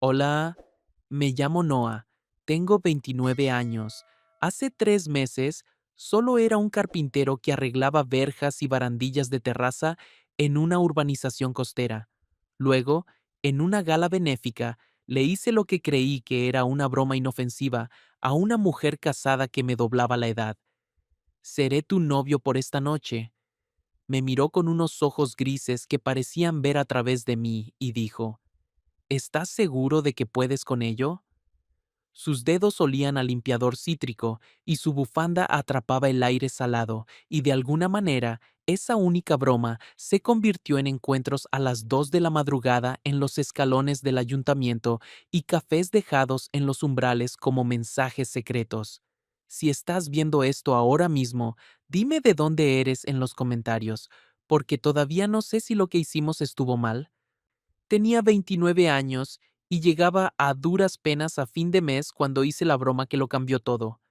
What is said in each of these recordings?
Hola, me llamo Noah, tengo 29 años. Hace 3 meses solo era un carpintero que arreglaba verjas y barandillas de terraza en una urbanización costera. Luego, en una gala benéfica, le hice lo que creí que era una broma inofensiva a una mujer casada que me doblaba la edad. Seré tu novio por esta noche. Me miró con unos ojos grises que parecían ver a través de mí y dijo, ¿estás seguro de que puedes con ello? Sus dedos olían a limpiador cítrico y su bufanda atrapaba el aire salado, y de alguna manera, esa única broma se convirtió en encuentros a las 2 de la madrugada en los escalones del ayuntamiento y cafés dejados en los umbrales como mensajes secretos. Si estás viendo esto ahora mismo, dime de dónde eres en los comentarios, porque todavía no sé si lo que hicimos estuvo mal. Tenía 29 años y llegaba a duras penas a fin de mes cuando hice la broma que lo cambió todo.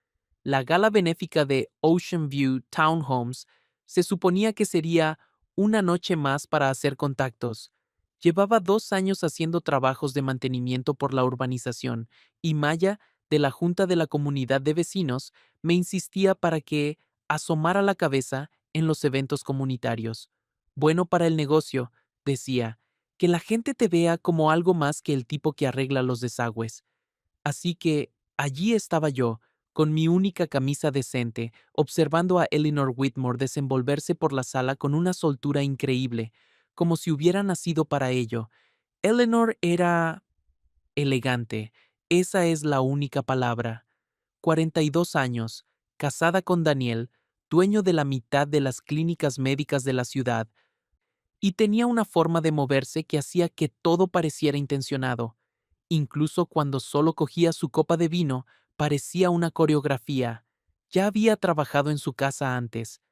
La gala benéfica de Ocean View Townhomes se suponía que sería una noche más para hacer contactos. Llevaba 2 años haciendo trabajos de mantenimiento por la urbanización y Maya, de la Junta de la Comunidad de Vecinos, me insistía para que asomara la cabeza en los eventos comunitarios. Bueno para el negocio, decía, que la gente te vea como algo más que el tipo que arregla los desagües. Así que allí estaba yo, con mi única camisa decente, observando a Eleanor Whitmore desenvolverse por la sala con una soltura increíble, como si hubiera nacido para ello. Eleanor era elegante, esa es la única palabra. 42 años, casada con Daniel, dueño de la mitad de las clínicas médicas de la ciudad, y tenía una forma de moverse que hacía que todo pareciera intencionado. Incluso cuando solo cogía su copa de vino, parecía una coreografía. Ya había trabajado en su casa antes.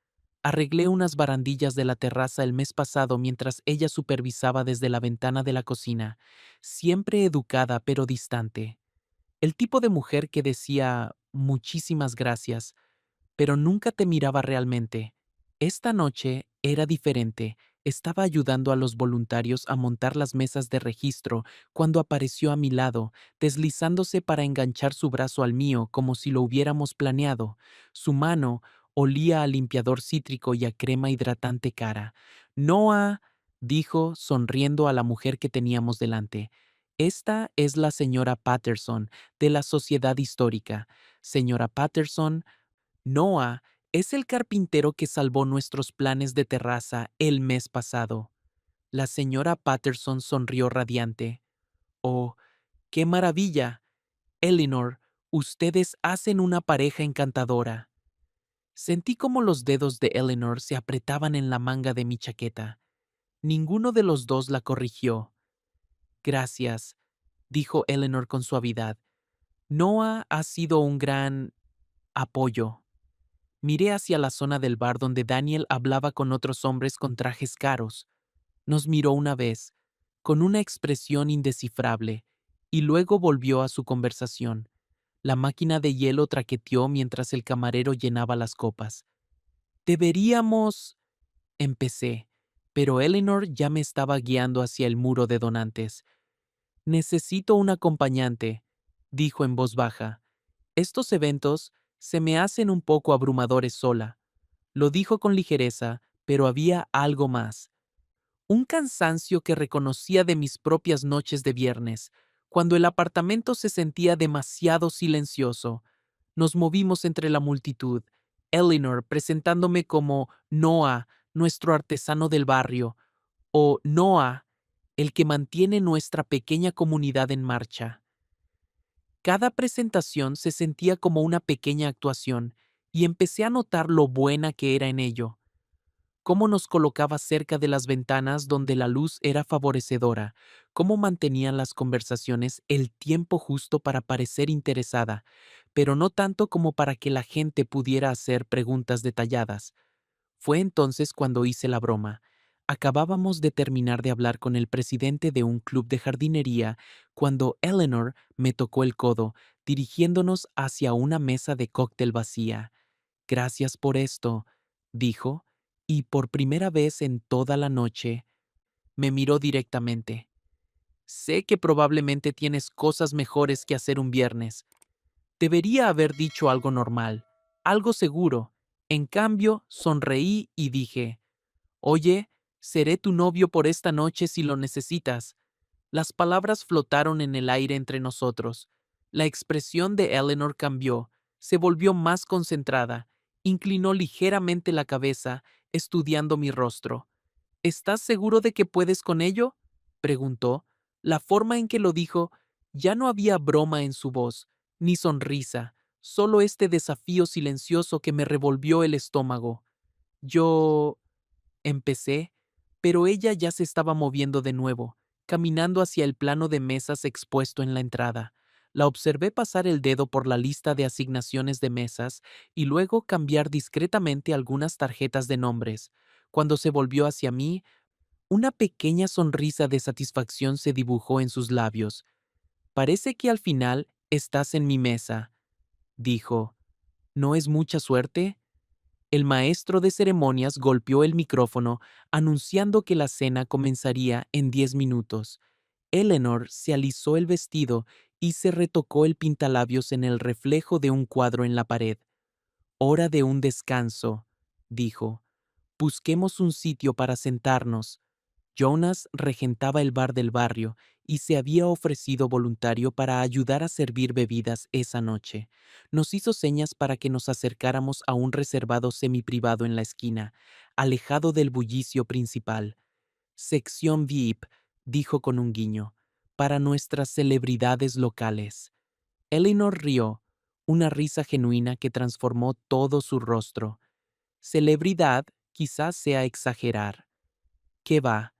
Arreglé unas barandillas de la terraza el mes pasado mientras ella supervisaba desde la ventana de la cocina, siempre educada pero distante. El tipo de mujer que decía muchísimas gracias, pero nunca te miraba realmente. Esta noche era diferente. Estaba ayudando a los voluntarios a montar las mesas de registro cuando apareció a mi lado, deslizándose para enganchar su brazo al mío como si lo hubiéramos planeado. Su mano olía a limpiador cítrico y a crema hidratante cara. Noah, dijo, sonriendo a la mujer que teníamos delante. Esta es la señora Patterson, de la Sociedad Histórica. Señora Patterson, Noah es el carpintero que salvó nuestros planes de terraza el mes pasado. La señora Patterson sonrió radiante. Oh, qué maravilla. Eleanor, ustedes hacen una pareja encantadora. Sentí como los dedos de Eleanor se apretaban en la manga de mi chaqueta. Ninguno de los dos la corrigió. Gracias, dijo Eleanor con suavidad. Noah ha sido un gran apoyo. Miré hacia la zona del bar donde Daniel hablaba con otros hombres con trajes caros. Nos miró una vez, con una expresión indescifrable, y luego volvió a su conversación. La máquina de hielo traqueteó mientras el camarero llenaba las copas. Deberíamos... empecé, pero Eleanor ya me estaba guiando hacia el muro de donantes. Necesito un acompañante, dijo en voz baja. Estos eventos se me hacen un poco abrumadores sola. Lo dijo con ligereza, pero había algo más. Un cansancio que reconocía de mis propias noches de viernes, cuando el apartamento se sentía demasiado silencioso. Nos movimos entre la multitud, Eleanor presentándome como Noah, nuestro artesano del barrio, o Noah, el que mantiene nuestra pequeña comunidad en marcha. Cada presentación se sentía como una pequeña actuación, y empecé a notar lo buena que era en ello. Cómo nos colocaba cerca de las ventanas donde la luz era favorecedora, cómo mantenían las conversaciones el tiempo justo para parecer interesada, pero no tanto como para que la gente pudiera hacer preguntas detalladas. Fue entonces cuando hice la broma. Acabábamos de terminar de hablar con el presidente de un club de jardinería cuando Eleanor me tocó el codo, dirigiéndonos hacia una mesa de cóctel vacía. Gracias por esto, dijo, y por primera vez en toda la noche me miró directamente. Sé que probablemente tienes cosas mejores que hacer un viernes. Debería haber dicho algo normal, algo seguro. En cambio, sonreí y dije, oye, seré tu novio por esta noche si lo necesitas. Las palabras flotaron en el aire entre nosotros. La expresión de Eleanor cambió, se volvió más concentrada, inclinó ligeramente la cabeza, estudiando mi rostro. ¿Estás seguro de que puedes con ello? Preguntó. La forma en que lo dijo, ya no había broma en su voz, ni sonrisa, solo este desafío silencioso que me revolvió el estómago. Yo... empecé, pero ella ya se estaba moviendo de nuevo, caminando hacia el plano de mesas expuesto en la entrada. La observé pasar el dedo por la lista de asignaciones de mesas y luego cambiar discretamente algunas tarjetas de nombres. Cuando se volvió hacia mí, una pequeña sonrisa de satisfacción se dibujó en sus labios. Parece que al final estás en mi mesa, dijo. ¿No es mucha suerte? El maestro de ceremonias golpeó el micrófono anunciando que la cena comenzaría en 10 minutos. Eleanor se alisó el vestido y se retocó el pintalabios en el reflejo de un cuadro en la pared. Hora de un descanso, dijo. Busquemos un sitio para sentarnos. Jonas regentaba el bar del barrio y se había ofrecido voluntario para ayudar a servir bebidas esa noche. Nos hizo señas para que nos acercáramos a un reservado semiprivado en la esquina, alejado del bullicio principal. Sección VIP, dijo con un guiño, para nuestras celebridades locales. Eleanor rió, una risa genuina que transformó todo su rostro. Celebridad quizás sea exagerar. ¿Qué va?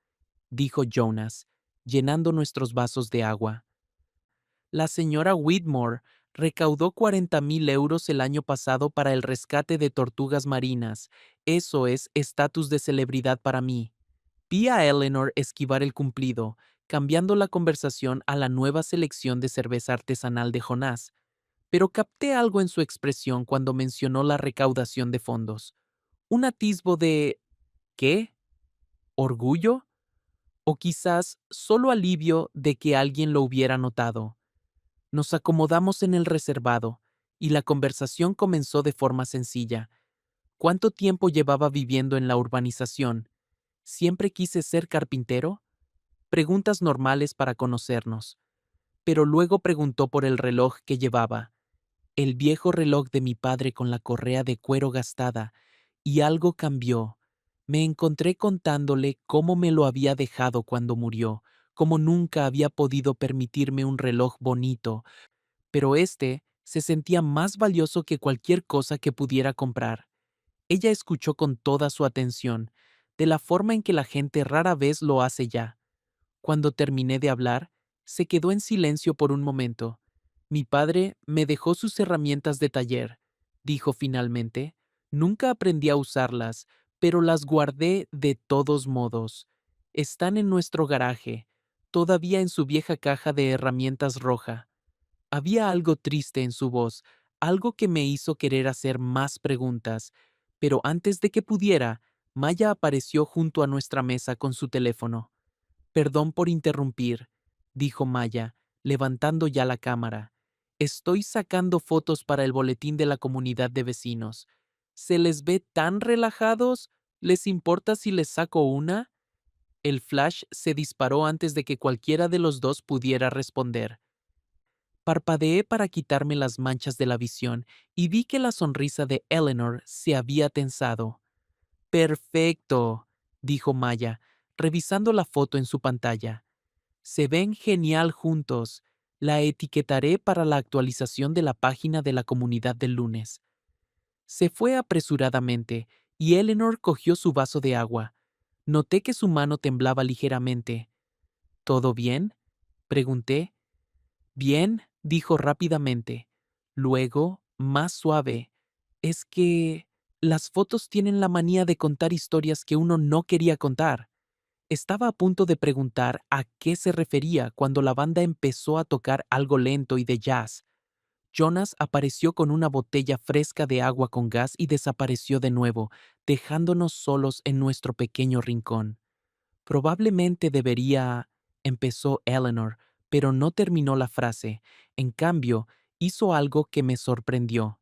Dijo Jonas, llenando nuestros vasos de agua. La señora Whitmore recaudó 40.000 euros el año pasado para el rescate de tortugas marinas. Eso es estatus de celebridad para mí. Vi a Eleanor esquivar el cumplido, cambiando la conversación a la nueva selección de cerveza artesanal de Jonás, pero capté algo en su expresión cuando mencionó la recaudación de fondos. Un atisbo de... ¿qué? ¿Orgullo? O quizás solo alivio de que alguien lo hubiera notado. Nos acomodamos en el reservado, y la conversación comenzó de forma sencilla. ¿Cuánto tiempo llevaba viviendo en la urbanización? ¿Siempre quise ser carpintero? Preguntas normales para conocernos. Pero luego preguntó por el reloj que llevaba. El viejo reloj de mi padre con la correa de cuero gastada, y algo cambió. Me encontré contándole cómo me lo había dejado cuando murió, cómo nunca había podido permitirme un reloj bonito, pero este se sentía más valioso que cualquier cosa que pudiera comprar. Ella escuchó con toda su atención, de la forma en que la gente rara vez lo hace ya. Cuando terminé de hablar, se quedó en silencio por un momento. Mi padre me dejó sus herramientas de taller, dijo finalmente. Nunca aprendí a usarlas, pero las guardé de todos modos. Están en nuestro garaje, todavía en su vieja caja de herramientas roja. Había algo triste en su voz, algo que me hizo querer hacer más preguntas, pero antes de que pudiera, Maya apareció junto a nuestra mesa con su teléfono. Perdón por interrumpir, dijo Maya, levantando ya la cámara. Estoy sacando fotos para el boletín de la comunidad de vecinos. ¿Se les ve tan relajados? ¿Les importa si les saco una? El flash se disparó antes de que cualquiera de los dos pudiera responder. Parpadeé para quitarme las manchas de la visión y vi que la sonrisa de Eleanor se había tensado. Perfecto, dijo Maya, revisando la foto en su pantalla. Se ven genial juntos. La etiquetaré para la actualización de la página de la comunidad del lunes. Se fue apresuradamente y Eleanor cogió su vaso de agua. Noté que su mano temblaba ligeramente. ¿Todo bien? Pregunté. Bien, dijo rápidamente. Luego, más suave. Es que las fotos tienen la manía de contar historias que uno no quería contar. Estaba a punto de preguntar a qué se refería cuando la banda empezó a tocar algo lento y de jazz. Jonas apareció con una botella fresca de agua con gas y desapareció de nuevo, dejándonos solos en nuestro pequeño rincón. Probablemente debería... empezó Eleanor, pero no terminó la frase. En cambio, hizo algo que me sorprendió.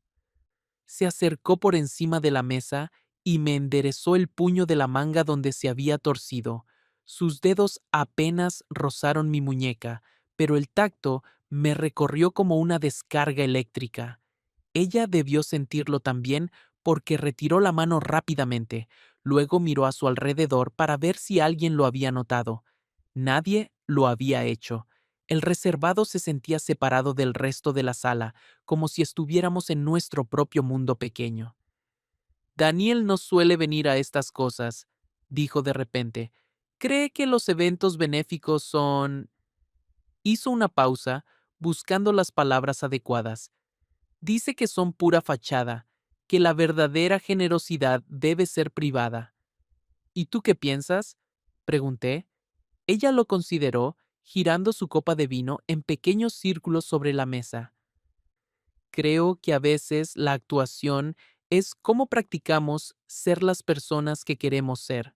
Se acercó por encima de la mesa y me enderezó el puño de la manga donde se había torcido. Sus dedos apenas rozaron mi muñeca, pero el tacto me recorrió como una descarga eléctrica. Ella debió sentirlo también porque retiró la mano rápidamente. Luego miró a su alrededor para ver si alguien lo había notado. Nadie lo había hecho. El reservado se sentía separado del resto de la sala, como si estuviéramos en nuestro propio mundo pequeño. Daniel no suele venir a estas cosas, dijo de repente. Cree que los eventos benéficos son... Hizo una pausa, buscando las palabras adecuadas. Dice que son pura fachada, que la verdadera generosidad debe ser privada. ¿Y tú qué piensas? Pregunté. Ella lo consideró, girando su copa de vino en pequeños círculos sobre la mesa. Creo que a veces la actuación es cómo practicamos ser las personas que queremos ser.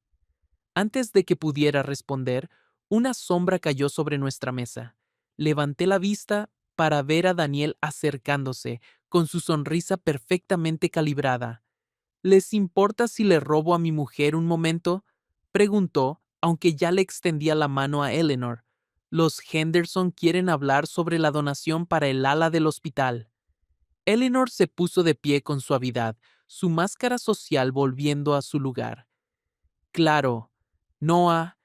Antes de que pudiera responder, una sombra cayó sobre nuestra mesa. Levanté la vista para ver a Daniel acercándose, con su sonrisa perfectamente calibrada. ¿Les importa si le robo a mi mujer un momento? Preguntó, aunque ya le extendía la mano a Eleanor. Los Henderson quieren hablar sobre la donación para el ala del hospital. Eleanor se puso de pie con suavidad, su máscara social volviendo a su lugar. Claro, Noah,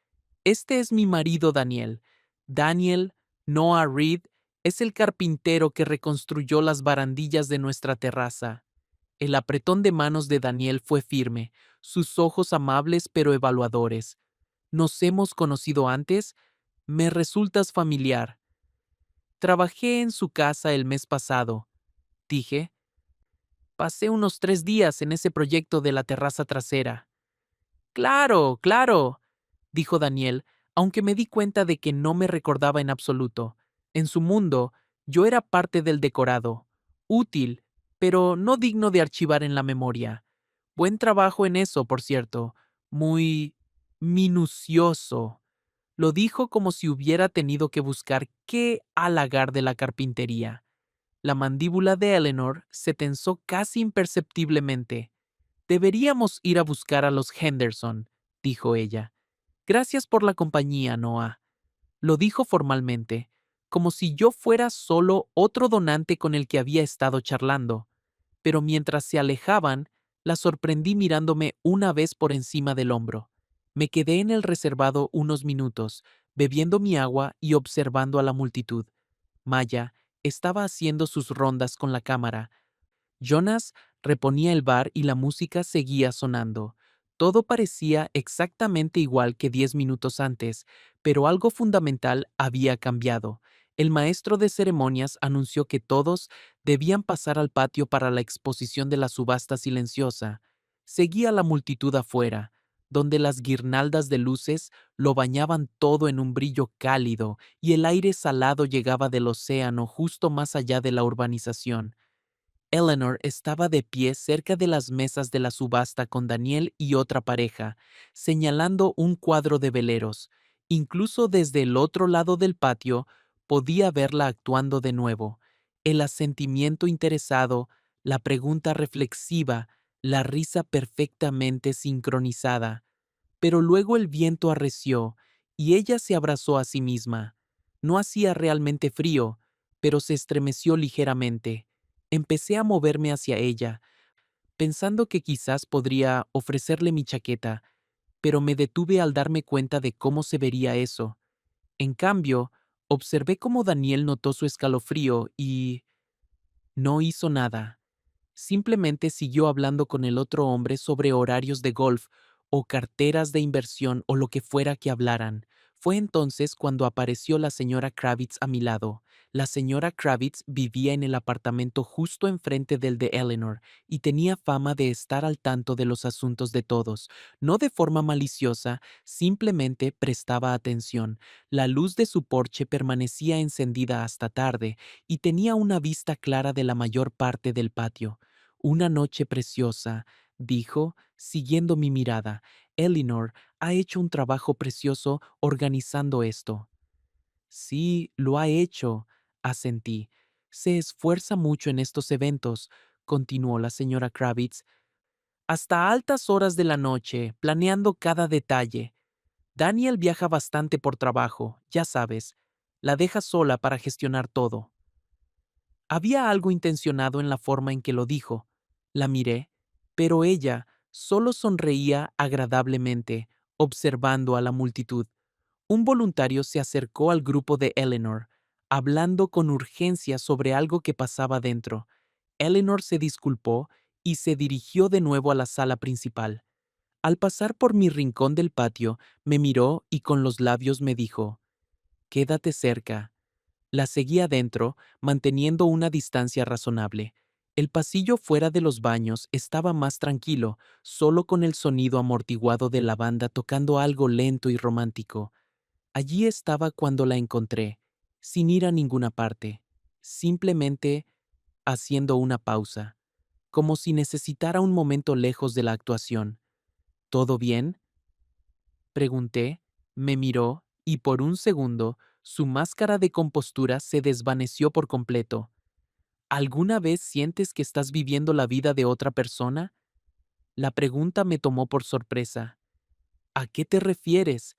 este es mi marido Daniel. Daniel, Noah Reed, es el carpintero que reconstruyó las barandillas de nuestra terraza. El apretón de manos de Daniel fue firme, sus ojos amables pero evaluadores. ¿Nos hemos conocido antes? Me resultas familiar. Trabajé en su casa el mes pasado, dije. Pasé unos 3 días en ese proyecto de la terraza trasera. Claro, claro, dijo Daniel, aunque me di cuenta de que no me recordaba en absoluto. En su mundo, yo era parte del decorado, útil, pero no digno de archivar en la memoria. Buen trabajo en eso, por cierto. Muy minucioso. Lo dijo como si hubiera tenido que buscar qué halagar de la carpintería. La mandíbula de Eleanor se tensó casi imperceptiblemente. Deberíamos ir a buscar a los Henderson, dijo ella. Gracias por la compañía, Noah. Lo dijo formalmente, como si yo fuera solo otro donante con el que había estado charlando. Pero mientras se alejaban, la sorprendí mirándome una vez por encima del hombro. Me quedé en el reservado unos minutos, bebiendo mi agua y observando a la multitud. Maya estaba haciendo sus rondas con la cámara. Jonas reponía el bar y la música seguía sonando. Todo parecía exactamente igual que 10 minutos antes, pero algo fundamental había cambiado. El maestro de ceremonias anunció que todos debían pasar al patio para la exposición de la subasta silenciosa. Seguía la multitud afuera, donde las guirnaldas de luces lo bañaban todo en un brillo cálido y el aire salado llegaba del océano justo más allá de la urbanización. Eleanor estaba de pie cerca de las mesas de la subasta con Daniel y otra pareja, señalando un cuadro de veleros. Incluso desde el otro lado del patio podía verla actuando de nuevo. El asentimiento interesado, la pregunta reflexiva, la risa perfectamente sincronizada. Pero luego el viento arreció y ella se abrazó a sí misma. No hacía realmente frío, pero se estremeció ligeramente. Empecé a moverme hacia ella, pensando que quizás podría ofrecerle mi chaqueta, pero me detuve al darme cuenta de cómo se vería eso. En cambio, observé cómo Daniel notó su escalofrío y... no hizo nada. Simplemente siguió hablando con el otro hombre sobre horarios de golf o carteras de inversión o lo que fuera que hablaran. Fue entonces cuando apareció la señora Kravitz a mi lado. La señora Kravitz vivía en el apartamento justo enfrente del de Eleanor y tenía fama de estar al tanto de los asuntos de todos. No de forma maliciosa, simplemente prestaba atención. La luz de su porche permanecía encendida hasta tarde y tenía una vista clara de la mayor parte del patio. Una noche preciosa, dijo, siguiendo mi mirada. Eleanor ha hecho un trabajo precioso organizando esto. Sí, lo ha hecho, asentí. Se esfuerza mucho en estos eventos, continuó la señora Kravitz, hasta altas horas de la noche, planeando cada detalle. Daniel viaja bastante por trabajo, ya sabes. La deja sola para gestionar todo. Había algo intencionado en la forma en que lo dijo. La miré, pero ella solo sonreía agradablemente, observando a la multitud. Un voluntario se acercó al grupo de Eleanor, hablando con urgencia sobre algo que pasaba dentro. Eleanor se disculpó y se dirigió de nuevo a la sala principal. Al pasar por mi rincón del patio, me miró y con los labios me dijo, «Quédate cerca». La seguí adentro, manteniendo una distancia razonable. El pasillo fuera de los baños estaba más tranquilo, solo con el sonido amortiguado de la banda tocando algo lento y romántico. Allí estaba cuando la encontré, sin ir a ninguna parte, simplemente haciendo una pausa, como si necesitara un momento lejos de la actuación. ¿Todo bien?, pregunté, me miró y por un segundo su máscara de compostura se desvaneció por completo. ¿Alguna vez sientes que estás viviendo la vida de otra persona? La pregunta me tomó por sorpresa. ¿A qué te refieres?,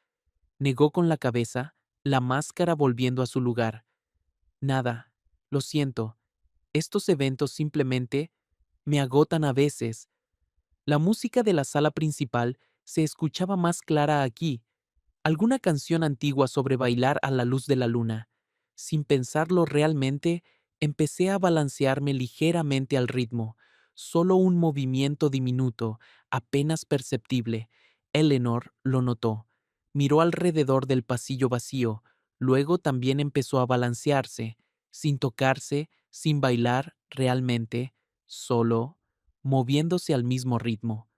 negó con la cabeza, la máscara volviendo a su lugar. Nada, lo siento. Estos eventos simplemente me agotan a veces. La música de la sala principal se escuchaba más clara aquí, alguna canción antigua sobre bailar a la luz de la luna. Sin pensarlo realmente, empecé a balancearme ligeramente al ritmo, solo un movimiento diminuto, apenas perceptible. Eleanor lo notó. Miró alrededor del pasillo vacío, luego también empezó a balancearse, sin tocarse, sin bailar realmente, solo, moviéndose al mismo ritmo.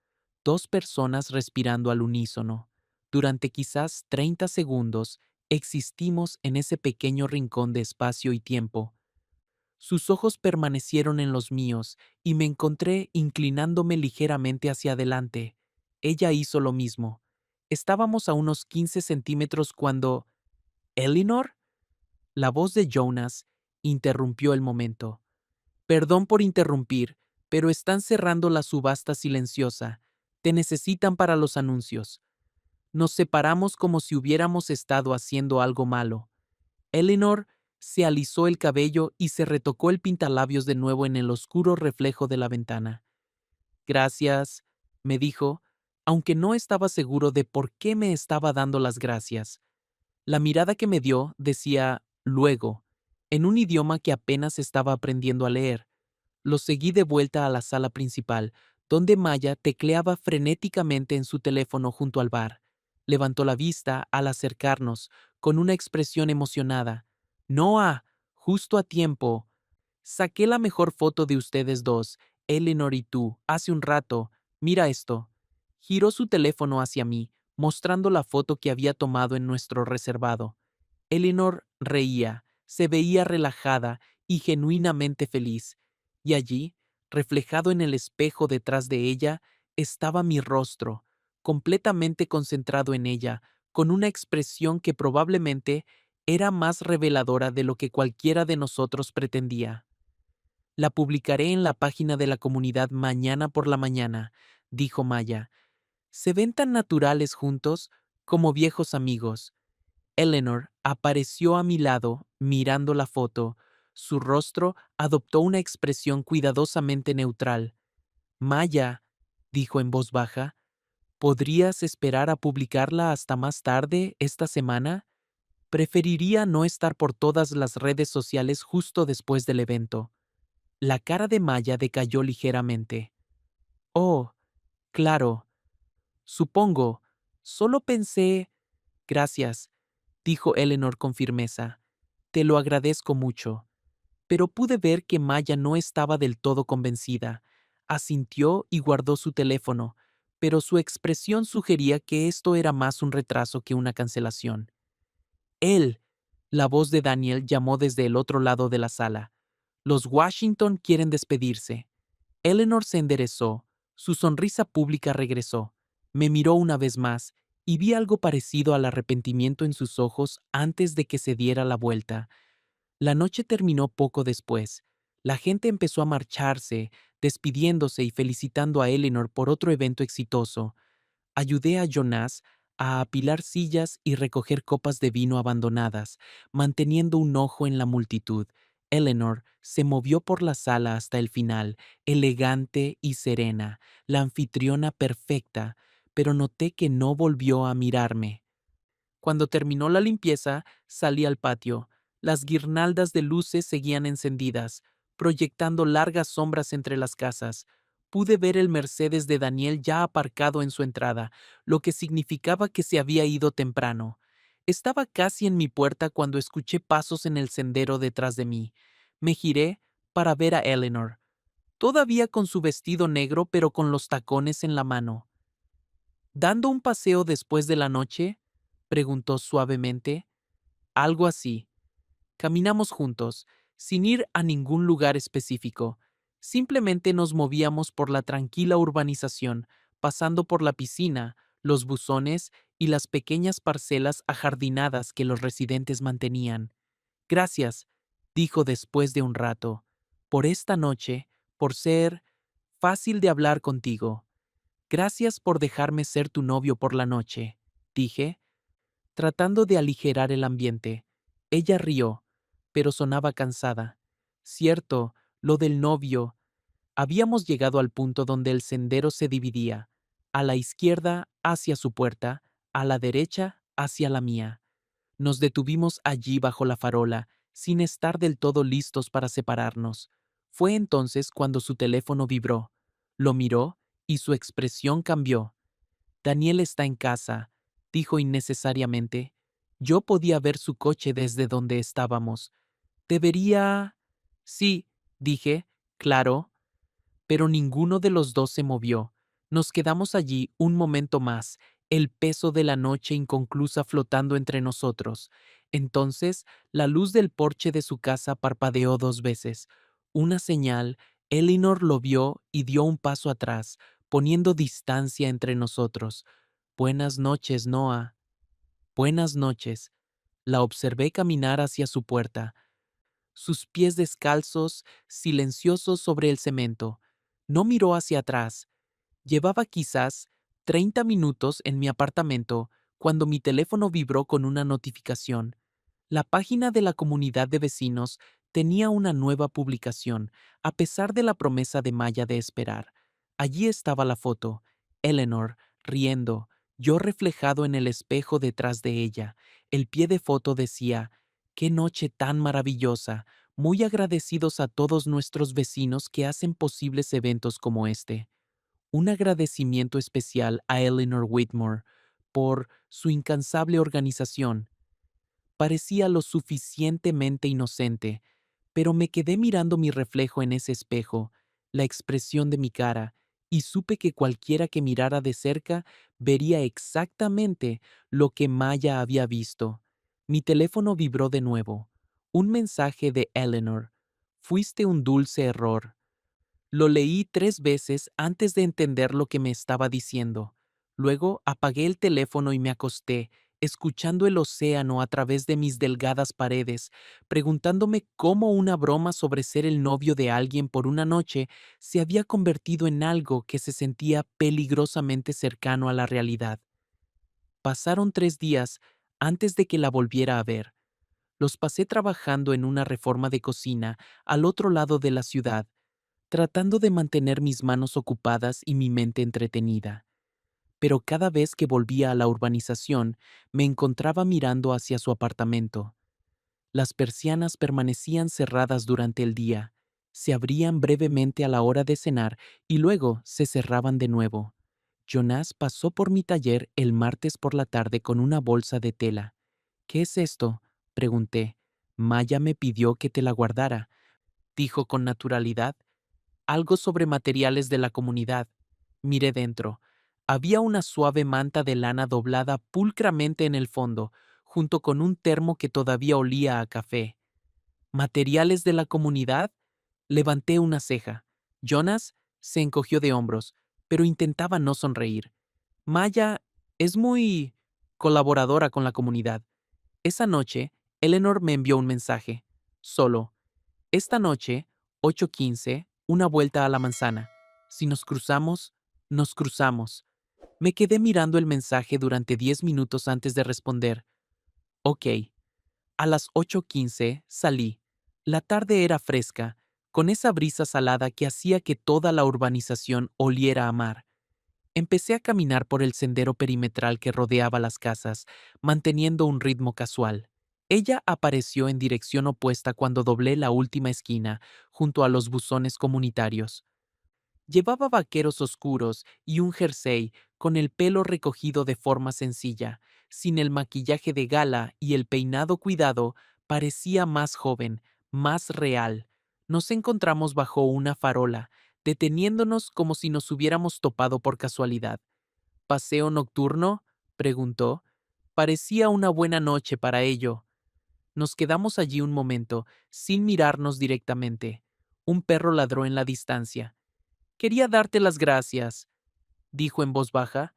Dos personas respirando al unísono. Durante quizás 30 segundos existimos en ese pequeño rincón de espacio y tiempo. Sus ojos permanecieron en los míos y me encontré inclinándome ligeramente hacia adelante. Ella hizo lo mismo. Estábamos a unos 15 centímetros cuando... ¿Eleanor? La voz de Jonas interrumpió el momento. Perdón por interrumpir, pero están cerrando la subasta silenciosa. Te necesitan para los anuncios. Nos separamos como si hubiéramos estado haciendo algo malo. Eleanor se alisó el cabello y se retocó el pintalabios de nuevo en el oscuro reflejo de la ventana. Gracias, me dijo, aunque no estaba seguro de por qué me estaba dando las gracias. La mirada que me dio decía luego, en un idioma que apenas estaba aprendiendo a leer. Lo seguí de vuelta a la sala principal, donde Maya tecleaba frenéticamente en su teléfono junto al bar. Levantó la vista al acercarnos, con una expresión emocionada. «Noah, justo a tiempo. Saqué la mejor foto de ustedes dos, Eleanor y tú, hace un rato. Mira esto». Giró su teléfono hacia mí, mostrando la foto que había tomado en nuestro reservado. Eleanor reía, se veía relajada y genuinamente feliz. Y allí, reflejado en el espejo detrás de ella, estaba mi rostro, completamente concentrado en ella, con una expresión que probablemente era más reveladora de lo que cualquiera de nosotros pretendía. La publicaré en la página de la comunidad mañana por la mañana, dijo Maya. Se ven tan naturales juntos como viejos amigos. Eleanor apareció a mi lado, mirando la foto. Su rostro adoptó una expresión cuidadosamente neutral. Maya, dijo en voz baja, ¿podrías esperar a publicarla hasta más tarde esta semana? Preferiría no estar por todas las redes sociales justo después del evento. La cara de Maya decayó ligeramente. Oh, claro. Supongo. Solo pensé... Gracias, dijo Eleanor con firmeza. Te lo agradezco mucho. Pero pude ver que Maya no estaba del todo convencida. Asintió y guardó su teléfono, pero su expresión sugería que esto era más un retraso que una cancelación. Él, la voz de Daniel llamó desde el otro lado de la sala. Los Washington quieren despedirse. Eleanor se enderezó. Su sonrisa pública regresó. Me miró una vez más y vi algo parecido al arrepentimiento en sus ojos antes de que se diera la vuelta. La noche terminó poco después. La gente empezó a marcharse, despidiéndose y felicitando a Eleanor por otro evento exitoso. Ayudé a Jonas a apilar sillas y recoger copas de vino abandonadas, manteniendo un ojo en la multitud. Eleanor se movió por la sala hasta el final, elegante y serena, la anfitriona perfecta, pero noté que no volvió a mirarme. Cuando terminó la limpieza, salí al patio. Las guirnaldas de luces seguían encendidas, proyectando largas sombras entre las casas. Pude ver el Mercedes de Daniel ya aparcado en su entrada, lo que significaba que se había ido temprano. Estaba casi en mi puerta cuando escuché pasos en el sendero detrás de mí. Me giré para ver a Eleanor, todavía con su vestido negro pero con los tacones en la mano. ¿Dando un paseo después de la noche?, preguntó suavemente. Algo así. Caminamos juntos, sin ir a ningún lugar específico. Simplemente nos movíamos por la tranquila urbanización, pasando por la piscina, los buzones y las pequeñas parcelas ajardinadas que los residentes mantenían. Gracias, dijo después de un rato, por esta noche, por ser fácil de hablar contigo. Gracias por dejarme ser tu novio por la noche, dije, tratando de aligerar el ambiente. Ella rió, pero sonaba cansada. Cierto, lo del novio. Habíamos llegado al punto donde el sendero se dividía, a la izquierda hacia su puerta, a la derecha hacia la mía. Nos detuvimos allí bajo la farola, sin estar del todo listos para separarnos. Fue entonces cuando su teléfono vibró. Lo miró y su expresión cambió. Daniel está en casa, dijo innecesariamente. Yo podía ver su coche desde donde estábamos. Debería... Sí, dije, claro, pero ninguno de los dos se movió. Nos quedamos allí un momento más, el peso de la noche inconclusa flotando entre nosotros. Entonces, la luz del porche de su casa parpadeó 2 veces. Una señal, Eleanor lo vio y dio un paso atrás, poniendo distancia entre nosotros. Buenas noches, Noah. Buenas noches. La observé caminar hacia su puerta, sus pies descalzos, silenciosos sobre el cemento. No miró hacia atrás. Llevaba quizás 30 minutos en mi apartamento cuando mi teléfono vibró con una notificación. La página de la comunidad de vecinos tenía una nueva publicación, a pesar de la promesa de Maya de esperar. Allí estaba la foto, Eleanor, riendo, yo reflejado en el espejo detrás de ella. El pie de foto decía, «Qué noche tan maravillosa, muy agradecidos a todos nuestros vecinos que hacen posibles eventos como este». Un agradecimiento especial a Eleanor Whitmore por su incansable organización. Parecía lo suficientemente inocente, pero me quedé mirando mi reflejo en ese espejo, la expresión de mi cara, y supe que cualquiera que mirara de cerca vería exactamente lo que Maya había visto. Mi teléfono vibró de nuevo. Un mensaje de Eleanor. Fuiste un dulce error. Lo leí 3 veces antes de entender lo que me estaba diciendo. Luego apagué el teléfono y me acosté, escuchando el océano a través de mis delgadas paredes, preguntándome cómo una broma sobre ser el novio de alguien por una noche se había convertido en algo que se sentía peligrosamente cercano a la realidad. Pasaron 3 días antes de que la volviera a ver. Los pasé trabajando en una reforma de cocina al otro lado de la ciudad, tratando de mantener mis manos ocupadas y mi mente entretenida. Pero cada vez que volvía a la urbanización, me encontraba mirando hacia su apartamento. Las persianas permanecían cerradas durante el día, se abrían brevemente a la hora de cenar y luego se cerraban de nuevo. Jonas pasó por mi taller el martes por la tarde con una bolsa de tela. «¿Qué es esto?», pregunté. «Maya me pidió que te la guardara», dijo con naturalidad. «Algo sobre materiales de la comunidad». Miré dentro. Había una suave manta de lana doblada pulcramente en el fondo, junto con un termo que todavía olía a café. ¿Materiales de la comunidad? Levanté una ceja. Jonas se encogió de hombros, pero intentaba no sonreír. Maya Es muy colaboradora con la comunidad. Esa noche, Eleanor me envió un mensaje. Solo, esta noche, 8:15, una vuelta a la manzana. Si nos cruzamos, nos cruzamos. Me quedé mirando el mensaje durante 10 minutos antes de responder. Ok. A las 8:15 salí. La tarde era fresca, con esa brisa salada que hacía que toda la urbanización oliera a mar. Empecé a caminar por el sendero perimetral que rodeaba las casas, manteniendo un ritmo casual. Ella apareció en dirección opuesta cuando doblé la última esquina, junto a los buzones comunitarios. Llevaba vaqueros oscuros y un jersey con el pelo recogido de forma sencilla, sin el maquillaje de gala y el peinado cuidado, parecía más joven, más real. Nos encontramos bajo una farola, deteniéndonos como si nos hubiéramos topado por casualidad. ¿Paseo nocturno?, preguntó. Parecía una buena noche para ello. Nos quedamos allí un momento, sin mirarnos directamente. Un perro ladró en la distancia. Quería darte las gracias, dijo en voz baja,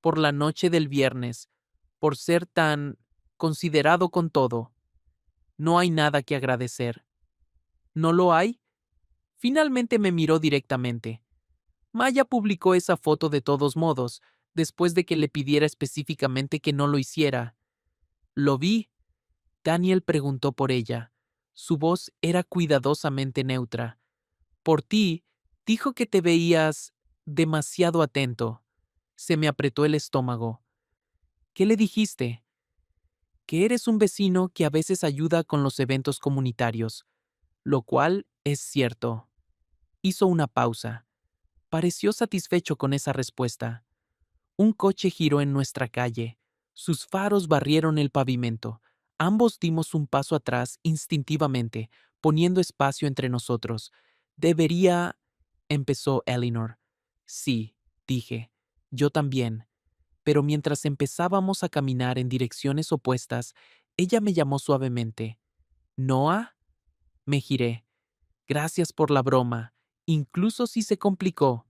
por la noche del viernes, por ser tan considerado con todo. No hay nada que agradecer. ¿No lo hay? Finalmente me miró directamente. Maya publicó esa foto de todos modos, después de que le pidiera específicamente que no lo hiciera. Lo vi. Daniel preguntó por ella. Su voz era cuidadosamente neutra. Por ti, dijo que te veías demasiado atento. Se me apretó el estómago. ¿Qué le dijiste? Que eres un vecino que a veces ayuda con los eventos comunitarios, lo cual es cierto. Hizo una pausa. Pareció satisfecho con esa respuesta. Un coche giró en nuestra calle. Sus faros barrieron el pavimento. Ambos dimos un paso atrás instintivamente, poniendo espacio entre nosotros. Debería... empezó Eleanor. Sí, dije. Yo también. Pero mientras empezábamos a caminar en direcciones opuestas, ella me llamó suavemente. ¿Noah? Me giré. Gracias por la broma, incluso si se complicó.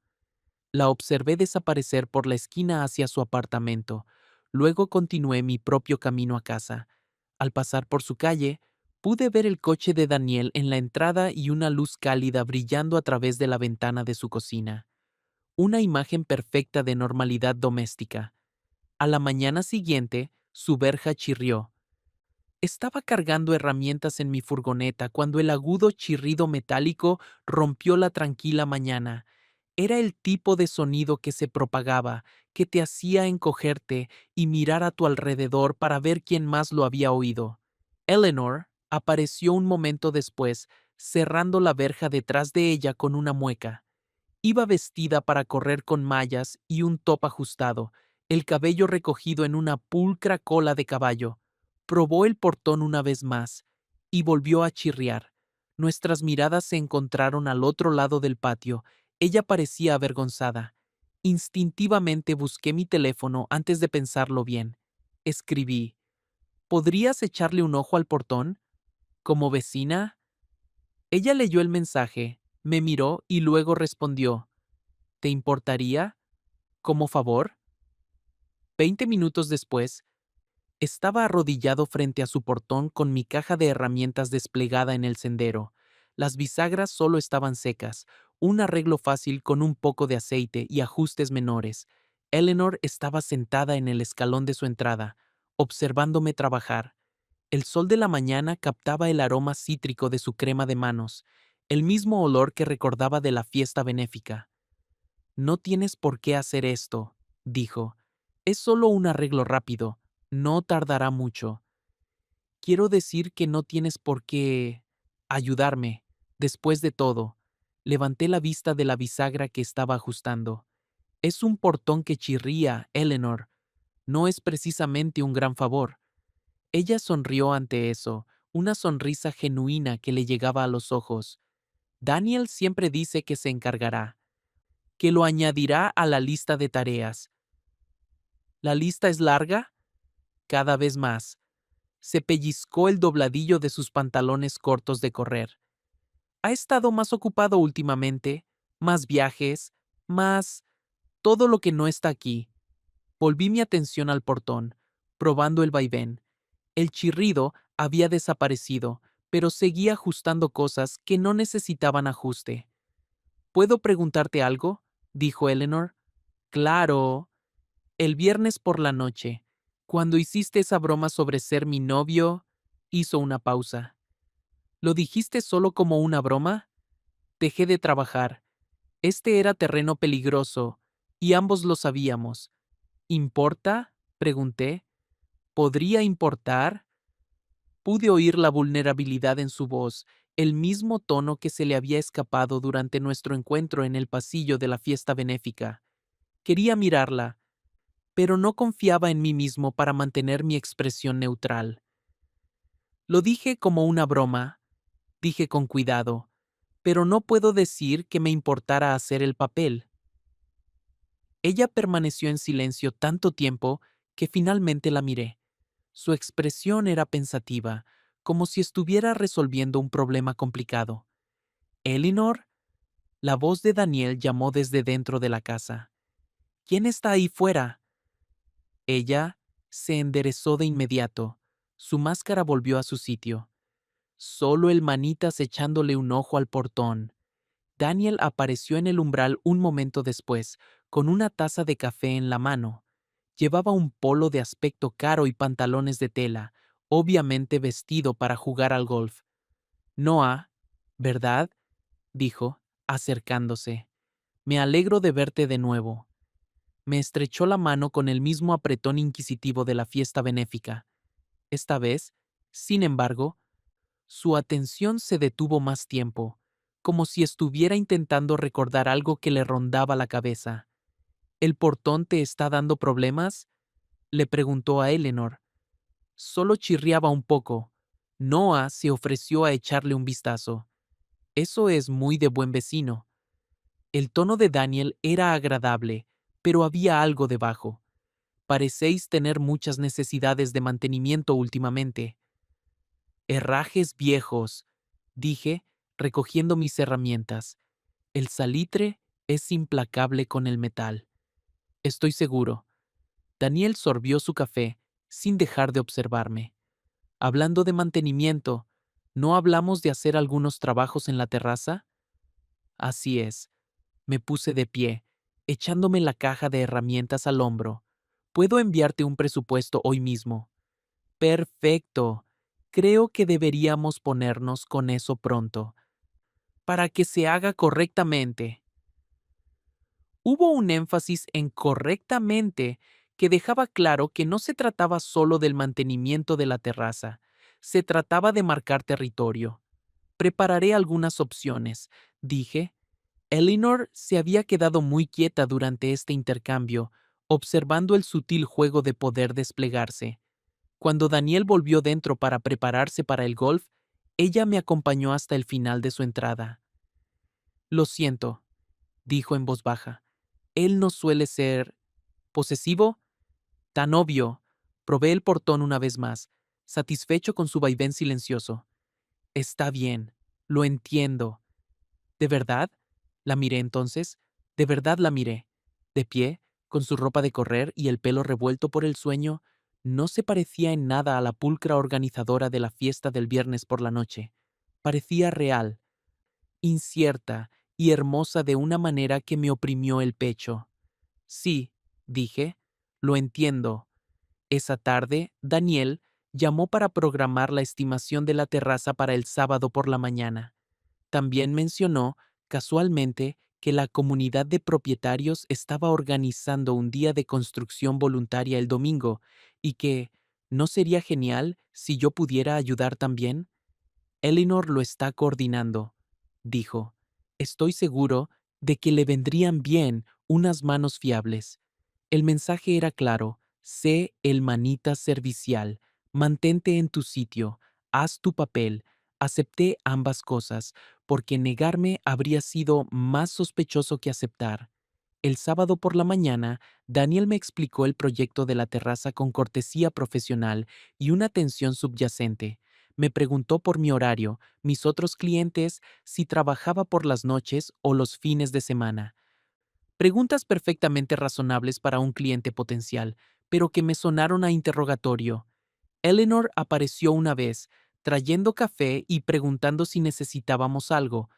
La observé desaparecer por la esquina hacia su apartamento. Luego continué mi propio camino a casa. Al pasar por su calle, pude ver el coche de Daniel en la entrada y una luz cálida brillando a través de la ventana de su cocina. Una imagen perfecta de normalidad doméstica. A la mañana siguiente, su verja chirrió. Estaba cargando herramientas en mi furgoneta cuando el agudo chirrido metálico rompió la tranquila mañana. Era el tipo de sonido que se propagaba, que te hacía encogerte y mirar a tu alrededor para ver quién más lo había oído. Eleanor apareció un momento después, cerrando la verja detrás de ella con una mueca. Iba vestida para correr con mallas y un top ajustado, el cabello recogido en una pulcra cola de caballo. Probó el portón una vez más y volvió a chirriar. Nuestras miradas se encontraron al otro lado del patio. Ella parecía avergonzada. Instintivamente busqué mi teléfono antes de pensarlo bien. Escribí: ¿podrías echarle un ojo al portón? ¿Como vecina? Ella leyó el mensaje, me miró y luego respondió: ¿te importaría? ¿Como favor? 20 minutos después, estaba arrodillado frente a su portón con mi caja de herramientas desplegada en el sendero. Las bisagras solo estaban secas, un arreglo fácil con un poco de aceite y ajustes menores. Eleanor estaba sentada en el escalón de su entrada, observándome trabajar. El sol de la mañana captaba el aroma cítrico de su crema de manos, el mismo olor que recordaba de la fiesta benéfica. No tienes por qué hacer esto, dijo. Es solo un arreglo rápido. No tardará mucho. Quiero decir que no tienes por qué ayudarme. Después de todo, levanté la vista de la bisagra que estaba ajustando. Es un portón que chirría, Eleanor. No es precisamente un gran favor. Ella sonrió ante eso, una sonrisa genuina que le llegaba a los ojos. Daniel siempre dice que se encargará, que lo añadirá a la lista de tareas. ¿La lista es larga? Cada vez más. Se pellizcó el dobladillo de sus pantalones cortos de correr. Ha estado más ocupado últimamente, más viajes, más todo lo que no está aquí. Volví mi atención al portón, probando el vaivén. El chirrido había desaparecido, pero seguía ajustando cosas que no necesitaban ajuste. ¿Puedo preguntarte algo?, dijo Eleanor. Claro. El viernes por la noche, cuando hiciste esa broma sobre ser mi novio, hizo una pausa. ¿Lo dijiste solo como una broma? Dejé de trabajar. Este era terreno peligroso, y ambos lo sabíamos. ¿Importa?, pregunté. ¿Podría importar? Pude oír la vulnerabilidad en su voz, el mismo tono que se le había escapado durante nuestro encuentro en el pasillo de la fiesta benéfica. Quería mirarla, pero no confiaba en mí mismo para mantener mi expresión neutral. Lo dije como una broma, dije con cuidado, pero no puedo decir que me importara hacer el papel. Ella permaneció en silencio tanto tiempo que finalmente la miré. Su expresión era pensativa, como si estuviera resolviendo un problema complicado. Elinor, la voz de Daniel llamó desde dentro de la casa. ¿Quién está ahí fuera? Ella se enderezó de inmediato. Su máscara volvió a su sitio. Solo el manitas echándole un ojo al portón. Daniel apareció en el umbral un momento después, con una taza de café en la mano. Llevaba un polo de aspecto caro y pantalones de tela, obviamente vestido para jugar al golf. Noah, ¿verdad?, dijo, acercándose. Me alegro de verte de nuevo. Me estrechó la mano con el mismo apretón inquisitivo de la fiesta benéfica. Esta vez, sin embargo, su atención se detuvo más tiempo, como si estuviera intentando recordar algo que le rondaba la cabeza. ¿El portón te está dando problemas?, le preguntó a Eleanor. Solo chirriaba un poco. Noah se ofreció a echarle un vistazo. Eso es muy de buen vecino. El tono de Daniel era agradable, pero había algo debajo. Parecéis tener muchas necesidades de mantenimiento últimamente. Herrajes viejos, dije, recogiendo mis herramientas. El salitre es implacable con el metal. Estoy seguro. Daniel sorbió su café, sin dejar de observarme. Hablando de mantenimiento, ¿no hablamos de hacer algunos trabajos en la terraza? Así es. Me puse de pie, echándome la caja de herramientas al hombro. Puedo enviarte un presupuesto hoy mismo. Perfecto. Creo que deberíamos ponernos con eso pronto, para que se haga correctamente. Hubo un énfasis en correctamente que dejaba claro que no se trataba solo del mantenimiento de la terraza, se trataba de marcar territorio. Prepararé algunas opciones, dije. Elinor se había quedado muy quieta durante este intercambio, observando el sutil juego de poder desplegarse. Cuando Daniel volvió dentro para prepararse para el golf, ella me acompañó hasta el final de su entrada. Lo siento, dijo en voz baja. Él no suele ser posesivo, tan obvio. Probé el portón una vez más, satisfecho con su vaivén silencioso. Está bien, lo entiendo. ¿De verdad? La miré entonces. De verdad la miré. De pie, con su ropa de correr y el pelo revuelto por el sueño, no se parecía en nada a la pulcra organizadora de la fiesta del viernes por la noche. Parecía real, incierta y hermosa de una manera que me oprimió el pecho. Sí, dije, lo entiendo. Esa tarde, Daniel llamó para programar la estimación de la terraza para el sábado por la mañana. También mencionó, casualmente, que la comunidad de propietarios estaba organizando un día de construcción voluntaria el domingo y que, ¿no sería genial si yo pudiera ayudar también? Eleanor lo está coordinando, dijo. Estoy seguro de que le vendrían bien unas manos fiables. El mensaje era claro: sé el manita servicial, mantente en tu sitio, haz tu papel. Acepté ambas cosas, porque negarme habría sido más sospechoso que aceptar. El sábado por la mañana, Daniel me explicó el proyecto de la terraza con cortesía profesional y una atención subyacente. Me preguntó por mi horario, mis otros clientes, si trabajaba por las noches o los fines de semana. Preguntas perfectamente razonables para un cliente potencial, pero que me sonaron a interrogatorio. Eleanor apareció una vez, trayendo café y preguntando si necesitábamos algo.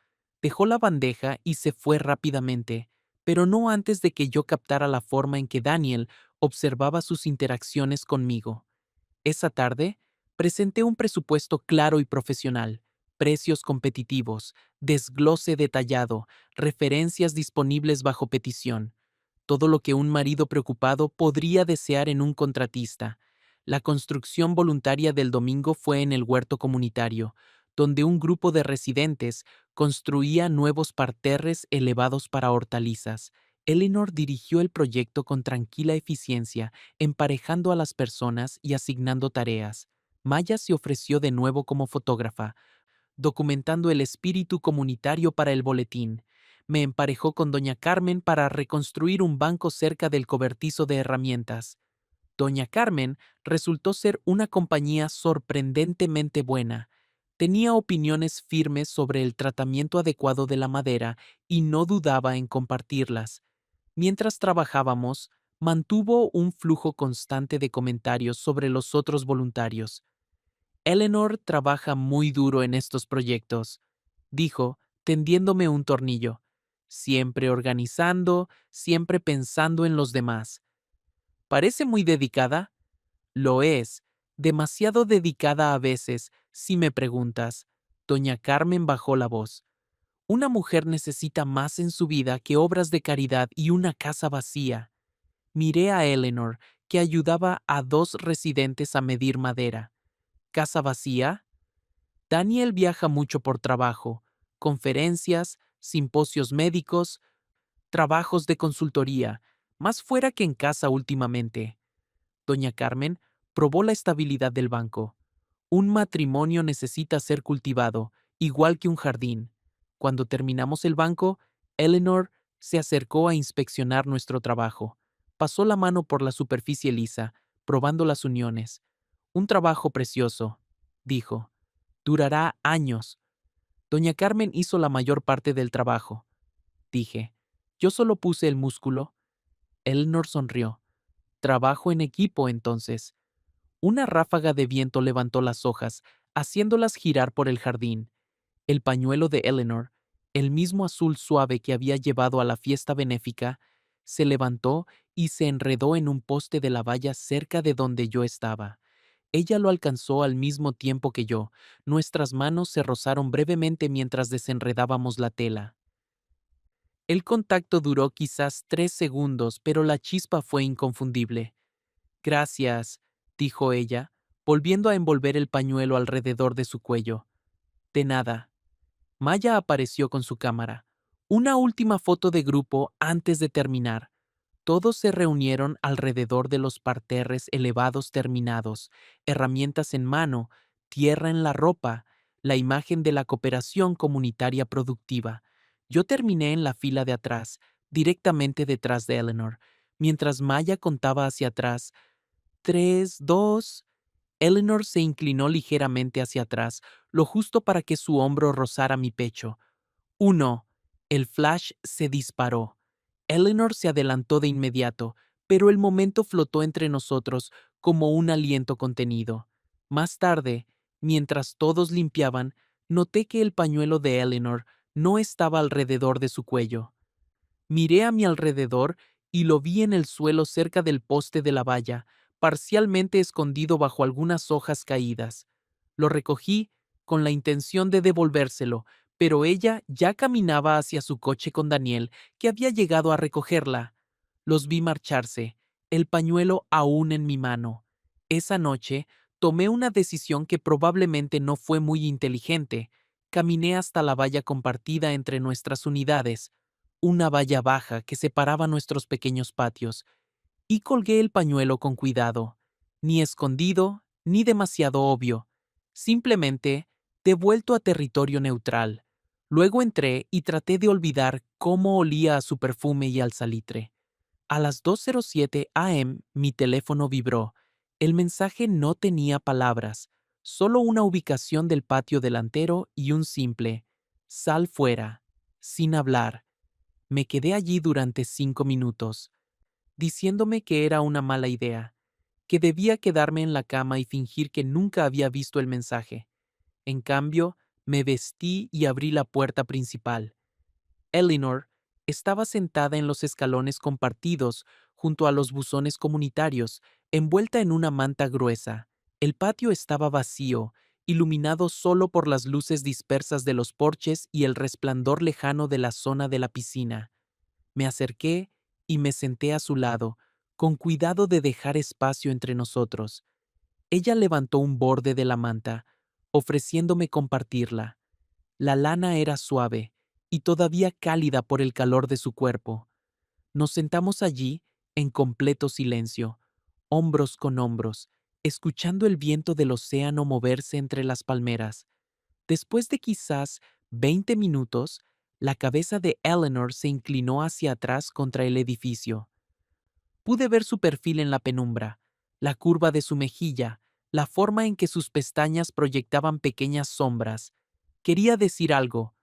Dejó la bandeja y se fue rápidamente, pero no antes de que yo captara la forma en que Daniel observaba sus interacciones conmigo. Esa tarde, presenté un presupuesto claro y profesional, precios competitivos, desglose detallado, referencias disponibles bajo petición. Todo lo que un marido preocupado podría desear en un contratista. La construcción voluntaria del domingo fue en el huerto comunitario, donde un grupo de residentes construía nuevos parterres elevados para hortalizas. Eleanor dirigió el proyecto con tranquila eficiencia, emparejando a las personas y asignando tareas. Maya se ofreció de nuevo como fotógrafa, documentando el espíritu comunitario para el boletín. Me emparejó con doña Carmen para reconstruir un banco cerca del cobertizo de herramientas. Doña Carmen resultó ser una compañía sorprendentemente buena. Tenía opiniones firmes sobre el tratamiento adecuado de la madera y no dudaba en compartirlas. Mientras trabajábamos, mantuvo un flujo constante de comentarios sobre los otros voluntarios. Eleanor trabaja muy duro en estos proyectos, dijo, tendiéndome un tornillo. Siempre organizando, siempre pensando en los demás. Parece muy dedicada. Lo es, demasiado dedicada a veces, si me preguntas. Doña Carmen bajó la voz. Una mujer necesita más en su vida que obras de caridad y una casa vacía. Miré a Eleanor, que ayudaba a dos residentes a medir madera. ¿Casa vacía? Daniel viaja mucho por trabajo, conferencias, simposios médicos, trabajos de consultoría, más fuera que en casa últimamente. Doña Carmen probó la estabilidad del banco. Un matrimonio necesita ser cultivado, igual que un jardín. Cuando terminamos el banco, Eleanor se acercó a inspeccionar nuestro trabajo. Pasó la mano por la superficie lisa, probando las uniones. Un trabajo precioso, dijo. Durará años. Doña Carmen hizo la mayor parte del trabajo. Dije. Yo solo puse el músculo. Eleanor sonrió. Trabajo en equipo, entonces. Una ráfaga de viento levantó las hojas, haciéndolas girar por el jardín. El pañuelo de Eleanor, el mismo azul suave que había llevado a la fiesta benéfica, se levantó y se enredó en un poste de la valla cerca de donde yo estaba. Ella lo alcanzó al mismo tiempo que yo. Nuestras manos se rozaron brevemente mientras desenredábamos la tela. El contacto duró quizás 3 segundos, pero la chispa fue inconfundible. Gracias, dijo ella, volviendo a envolver el pañuelo alrededor de su cuello. De nada. Maya apareció con su cámara. Una última foto de grupo antes de terminar. Todos se reunieron alrededor de los parterres elevados terminados, herramientas en mano, tierra en la ropa, la imagen de la cooperación comunitaria productiva. Yo terminé en la fila de atrás, directamente detrás de Eleanor, mientras Maya contaba hacia atrás. 3, 2. Eleanor se inclinó ligeramente hacia atrás, lo justo para que su hombro rozara mi pecho. 1. El flash se disparó. Eleanor se adelantó de inmediato, pero el momento flotó entre nosotros como un aliento contenido. Más tarde, mientras todos limpiaban, noté que el pañuelo de Eleanor no estaba alrededor de su cuello. Miré a mi alrededor y lo vi en el suelo cerca del poste de la valla, parcialmente escondido bajo algunas hojas caídas. Lo recogí con la intención de devolvérselo, pero ella ya caminaba hacia su coche con Daniel, que había llegado a recogerla. Los vi marcharse, el pañuelo aún en mi mano. Esa noche tomé una decisión que probablemente no fue muy inteligente. Caminé hasta la valla compartida entre nuestras unidades, una valla baja que separaba nuestros pequeños patios, y colgué el pañuelo con cuidado, ni escondido, ni demasiado obvio, simplemente devuelto a territorio neutral. Luego entré y traté de olvidar cómo olía a su perfume y al salitre. A las 2:07 am mi teléfono vibró. El mensaje no tenía palabras, solo una ubicación del patio delantero y un simple «Sal fuera», sin hablar. Me quedé allí durante 5 minutos, diciéndome que era una mala idea, que debía quedarme en la cama y fingir que nunca había visto el mensaje. En cambio, me vestí y abrí la puerta principal. Eleanor estaba sentada en los escalones compartidos junto a los buzones comunitarios, envuelta en una manta gruesa. El patio estaba vacío, iluminado solo por las luces dispersas de los porches y el resplandor lejano de la zona de la piscina. Me acerqué y me senté a su lado, con cuidado de dejar espacio entre nosotros. Ella levantó un borde de la manta, ofreciéndome compartirla. La lana era suave y todavía cálida por el calor de su cuerpo. Nos sentamos allí en completo silencio, hombros con hombros, escuchando el viento del océano moverse entre las palmeras. Después de quizás 20 minutos, la cabeza de Eleanor se inclinó hacia atrás contra el edificio. Pude ver su perfil en la penumbra, la curva de su mejilla, la forma en que sus pestañas proyectaban pequeñas sombras. Quería decir algo,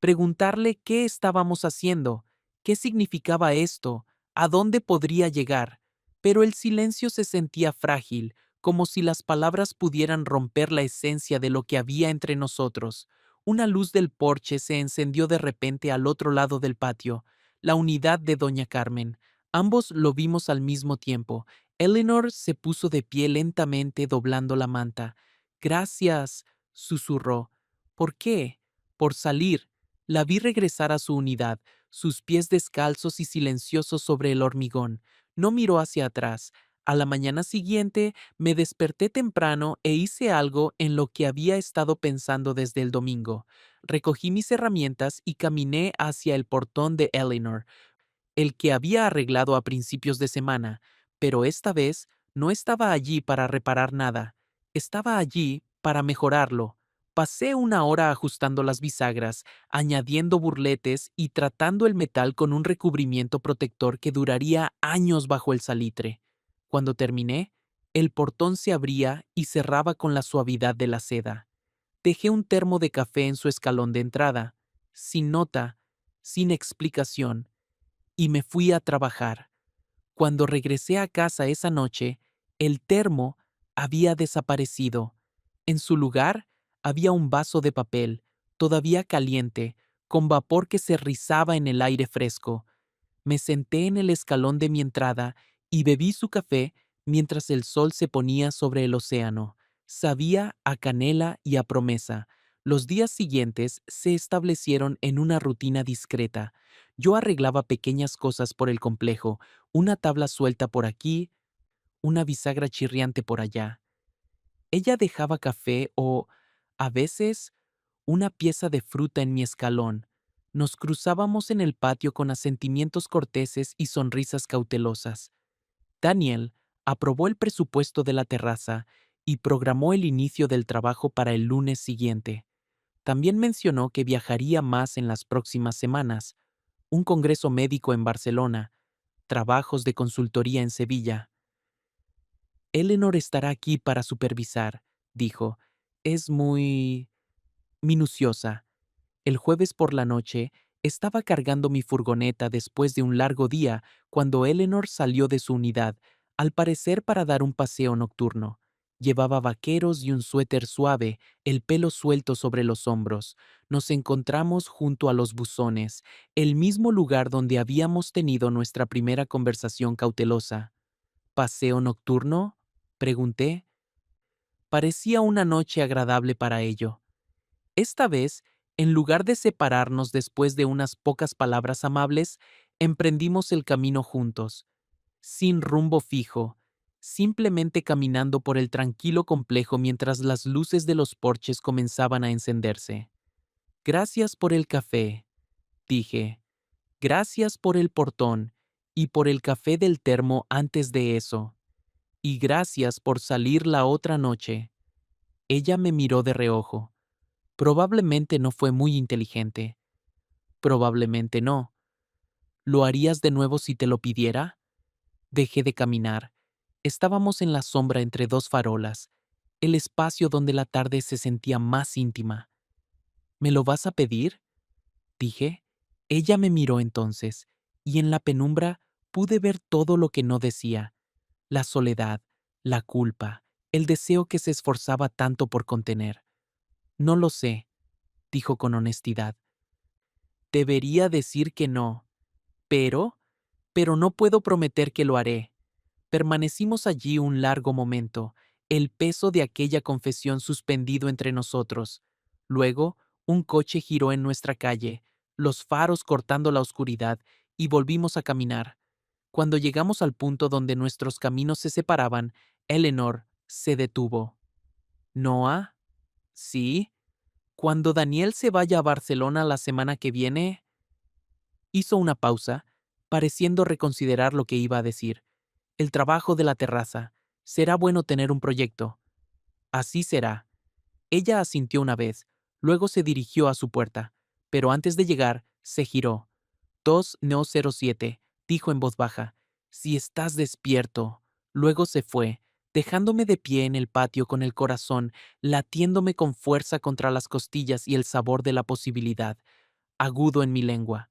preguntarle qué estábamos haciendo, qué significaba esto, a dónde podría llegar, pero el silencio se sentía frágil, como si las palabras pudieran romper la esencia de lo que había entre nosotros. Una luz del porche se encendió de repente al otro lado del patio, la unidad de Doña Carmen. Ambos lo vimos al mismo tiempo. Eleanor se puso de pie lentamente doblando la manta. Gracias, susurró. ¿Por qué? Por salir. La vi regresar a su unidad, sus pies descalzos y silenciosos sobre el hormigón. No miró hacia atrás. A la mañana siguiente me desperté temprano e hice algo en lo que había estado pensando desde el domingo. Recogí mis herramientas y caminé hacia el portón de Eleanor, el que había arreglado a principios de semana, pero esta vez no estaba allí para reparar nada, estaba allí para mejorarlo. Pasé una hora ajustando las bisagras, añadiendo burletes y tratando el metal con un recubrimiento protector que duraría años bajo el salitre. Cuando terminé, el portón se abría y cerraba con la suavidad de la seda. Dejé un termo de café en su escalón de entrada, sin nota, sin explicación, y me fui a trabajar. Cuando regresé a casa esa noche, el termo había desaparecido. En su lugar había un vaso de papel, todavía caliente, con vapor que se rizaba en el aire fresco. Me senté en el escalón de mi entrada y bebí su café mientras el sol se ponía sobre el océano. Sabía a canela y a promesa. Los días siguientes se establecieron en una rutina discreta. Yo arreglaba pequeñas cosas por el complejo, una tabla suelta por aquí, una bisagra chirriante por allá. Ella dejaba café o, a veces, una pieza de fruta en mi escalón. Nos cruzábamos en el patio con asentimientos corteses y sonrisas cautelosas. Daniel aprobó el presupuesto de la terraza y programó el inicio del trabajo para el lunes siguiente. También mencionó que viajaría más en las próximas semanas, un congreso médico en Barcelona, trabajos de consultoría en Sevilla. Eleanor estará aquí para supervisar, dijo. Es muy minuciosa. El jueves por la noche, estaba cargando mi furgoneta después de un largo día cuando Eleanor salió de su unidad, al parecer para dar un paseo nocturno. Llevaba vaqueros y un suéter suave, el pelo suelto sobre los hombros. Nos encontramos junto a los buzones, el mismo lugar donde habíamos tenido nuestra primera conversación cautelosa. ¿Paseo nocturno?, pregunté. Parecía una noche agradable para ello. Esta vez, en lugar de separarnos después de unas pocas palabras amables, emprendimos el camino juntos, sin rumbo fijo, simplemente caminando por el tranquilo complejo mientras las luces de los porches comenzaban a encenderse. Gracias por el café, dije. Gracias por el portón y por el café del termo antes de eso. Y gracias por salir la otra noche. Ella me miró de reojo. Probablemente no fue muy inteligente. Probablemente no. ¿Lo harías de nuevo si te lo pidiera? Dejé de caminar. Estábamos en la sombra entre dos farolas, el espacio donde la tarde se sentía más íntima. ¿Me lo vas a pedir?, dije. Ella me miró entonces, y en la penumbra pude ver todo lo que no decía: la soledad, la culpa, el deseo que se esforzaba tanto por contener. No lo sé, dijo con honestidad. Debería decir que no, pero no puedo prometer que lo haré. Permanecimos allí un largo momento, el peso de aquella confesión suspendido entre nosotros. Luego, un coche giró en nuestra calle, los faros cortando la oscuridad, y volvimos a caminar. Cuando llegamos al punto donde nuestros caminos se separaban, Eleanor se detuvo. ¿Noah? ¿Sí? Cuando Daniel se vaya a Barcelona la semana que viene, hizo una pausa, pareciendo reconsiderar lo que iba a decir. El trabajo de la terraza. Será bueno tener un proyecto. Así será. Ella asintió una vez, luego se dirigió a su puerta, pero antes de llegar, se giró. 2 No 07, dijo en voz baja. Si estás despierto. Luego se fue, dejándome de pie en el patio con el corazón latiéndome con fuerza contra las costillas y el sabor de la posibilidad, agudo en mi lengua.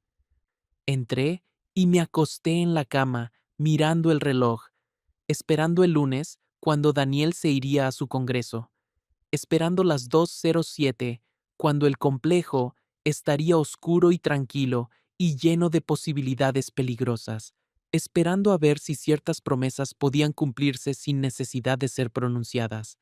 Entré y me acosté en la cama, mirando el reloj, esperando el lunes, cuando Daniel se iría a su congreso, esperando las 2:07, cuando el complejo estaría oscuro y tranquilo y lleno de posibilidades peligrosas, esperando a ver si ciertas promesas podían cumplirse sin necesidad de ser pronunciadas.